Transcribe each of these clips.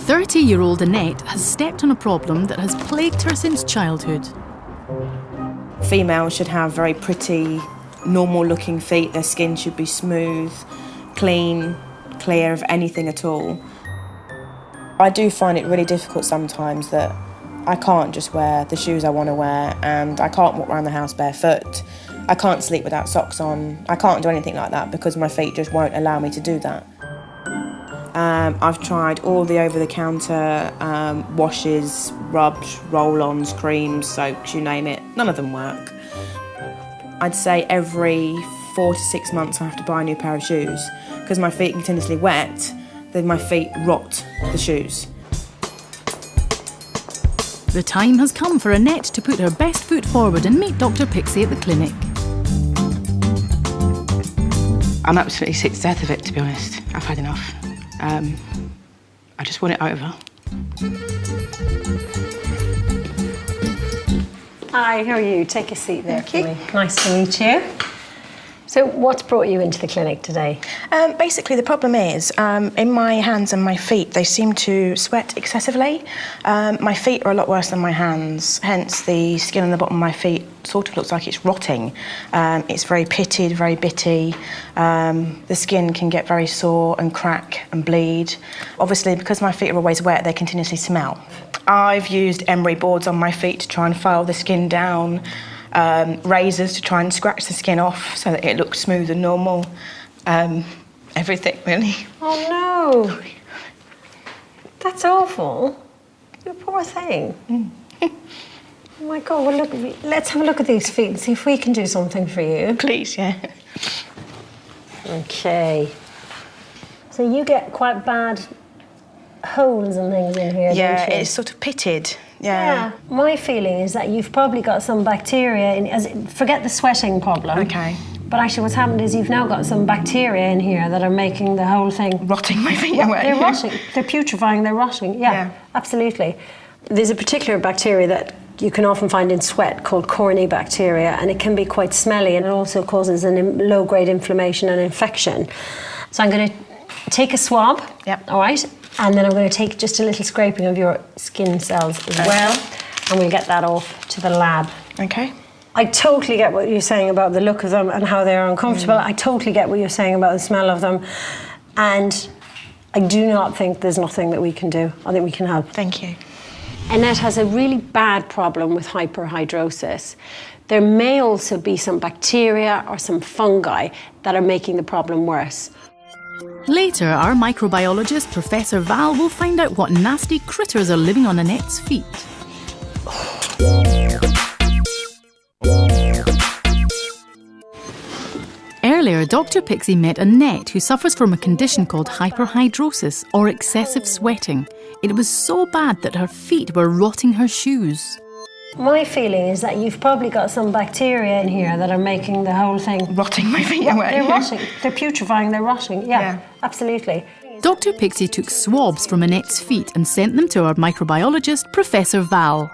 30-year-old Annette has stepped on a problem that has plagued her since childhood. Females should have very pretty, normal-looking feet. Their skin should be smooth, clean, clear of anything at all. I do find it really difficult sometimes that I can't just wear the shoes I want to wear, and I can't walk around the house barefoot. I can't sleep without socks on. I can't do anything like that because my feet just won't allow me to do that. I've tried all the over-the-counter washes, rubs, roll-ons, creams, soaps, you name it. None of them work. I'd say every 4 to 6 months I have to buy a new pair of shoes because my feet are continuously wet, then my feet rot the shoes. The time has come for Annette to put her best foot forward and meet Dr. Pixie at the clinic. I'm absolutely sick to death of it, to be honest. I've had enough. I just want it over. Hi, how are you? Take a seat there for me. Nice to meet you. So what's brought you into the clinic today? Basically, the problem is, in my hands and my feet, they seem to sweat excessively. My feet are a lot worse than my hands, hence the skin on the bottom of my feet sort of looks like it's rotting. It's very pitted, very bitty. The skin can get very sore and crack and bleed. Obviously, because my feet are always wet, they continuously smell. I've used emery boards on my feet to try and file the skin down. Razors to try and scratch the skin off so that it looks smooth and normal. Everything, really. Oh, no. That's awful. You poor thing. Oh, my God. Well, look, let's have a look at these feet and see if we can do something for you. Please, yeah. OK. So you get quite bad holes and things in here, don't you? Yeah, it's sort of pitted. Yeah. My feeling is that you've probably got some bacteria in, forget the sweating problem. OK. But actually what's happened is you've now got some bacteria in here that are making the whole thing... Rotting my feet away. They're rotting. They're putrefying, they're rotting. Yeah, absolutely. There's a particular bacteria that you can often find in sweat called Corynebacteria, and it can be quite smelly, and it also causes low-grade inflammation and infection. So I'm going to take a swab, all right? And then I'm going to take just a little scraping of your skin cells as well, and we'll get that off to the lab. OK. I totally get what you're saying about the look of them and how they're uncomfortable. I totally get what you're saying about the smell of them. And I do not think there's nothing that we can do. I think we can help. Thank you. Annette has a really bad problem with hyperhidrosis. There may also be some bacteria or some fungi that are making the problem worse. Later, our microbiologist, Professor Val, will find out what nasty critters are living on Annette's feet. Earlier, Dr. Pixie met Annette, who suffers from a condition called hyperhidrosis, or excessive sweating. It was so bad that her feet were rotting her shoes. My feeling is that you've probably got some bacteria in here that are making the whole thing... Rotting my feet away. They're rotting. They're putrefying, they're rotting. Yeah, absolutely. Dr. Pixie took swabs from Annette's feet and sent them to our microbiologist, Professor Val.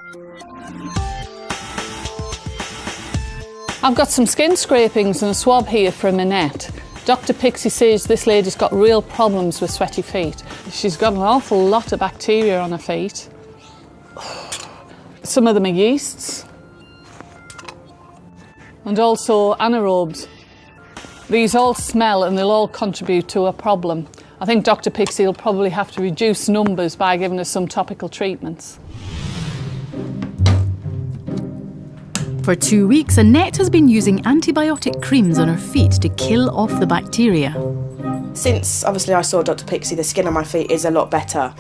I've got some skin scrapings and a swab here from Annette. Dr. Pixie says this lady's got real problems with sweaty feet. She's got an awful lot of bacteria on her feet. Some of them are yeasts and also anaerobes. These all smell and they'll all contribute to a problem. I think Dr. Pixie will probably have to reduce numbers by giving us some topical treatments. For 2 weeks, Annette has been using antibiotic creams on her feet to kill off the bacteria. Since, obviously, I saw Dr. Pixie, the skin on my feet is a lot better.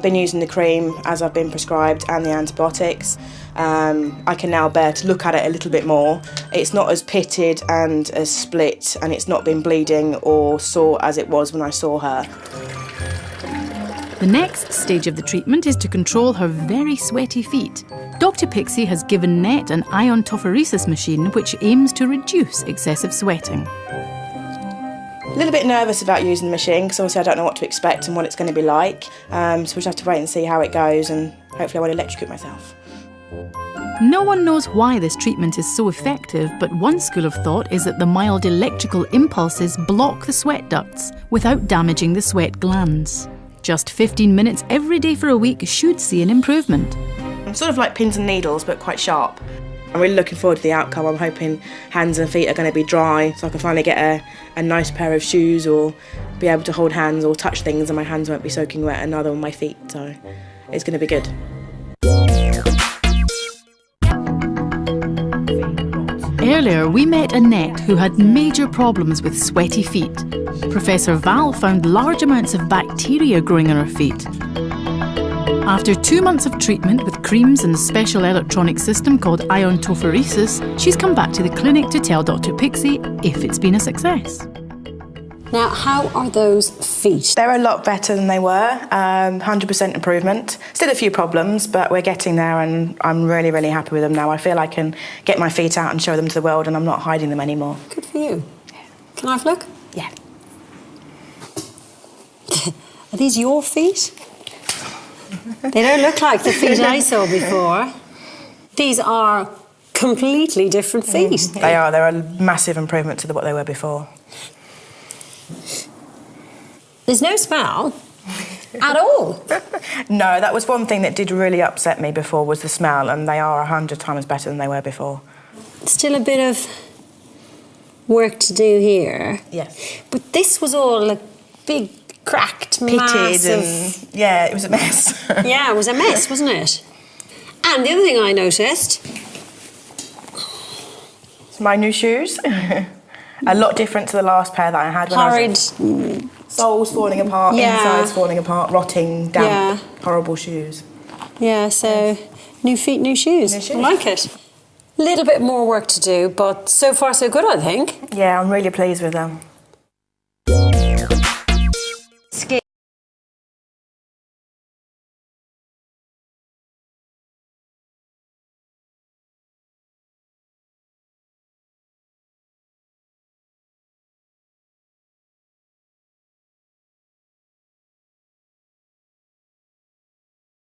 Been using the cream as I've been prescribed and the antibiotics. I can now bear to look at it a little bit more. It's not as pitted and as split, and it's not been bleeding or sore as it was when I saw her. The next stage of the treatment is to control her very sweaty feet. Dr. Pixie has given Annette an iontophoresis machine which aims to reduce excessive sweating. A little bit nervous about using the machine because obviously I don't know what to expect and what it's going to be like. So we just have to wait and see how it goes, and hopefully I won't electrocute myself. No one knows why this treatment is so effective, but one school of thought is that the mild electrical impulses block the sweat ducts without damaging the sweat glands. Just 15 minutes every day for a week should see an improvement. I'm sort of like pins and needles, but quite sharp. I'm really looking forward to the outcome. I'm hoping hands and feet are going to be dry, so I can finally get a nice pair of shoes or be able to hold hands or touch things and my hands won't be soaking wet, and neither will my feet, so it's going to be good. Earlier, we met Annette, who had major problems with sweaty feet. Professor Val found large amounts of bacteria growing on her feet. After 2 months of treatment with creams and a special electronic system called iontophoresis, she's come back to the clinic to tell Dr. Pixie if it's been a success. Now, how are those feet? They're a lot better than they were, 100% improvement. Still a few problems, but we're getting there and I'm really, really happy with them now. I feel I can get my feet out and show them to the world and I'm not hiding them anymore. Good for you. Can I have a look? Yeah. Are these your feet? They don't look like the feet I saw before. These are completely different feet. They are. They're a massive improvement to what they were before. There's no smell at all. No, that was one thing that did really upset me before, was the smell, and they are 100 times better than they were before. Still a bit of work to do here. Yes. But this was all a big, cracked, Pitted massive... and... Yeah, it was a mess. Yeah, it was a mess, wasn't it? And the other thing I noticed... It's my new shoes. A lot different to the last pair that I had when horrid... Soles falling apart, Yeah. insides falling apart, rotting, damp, Yeah. horrible shoes. Yeah, so new feet, new shoes. New shoes. I like it. A little bit more work to do, but so far so good, I think. Yeah, I'm really pleased with them.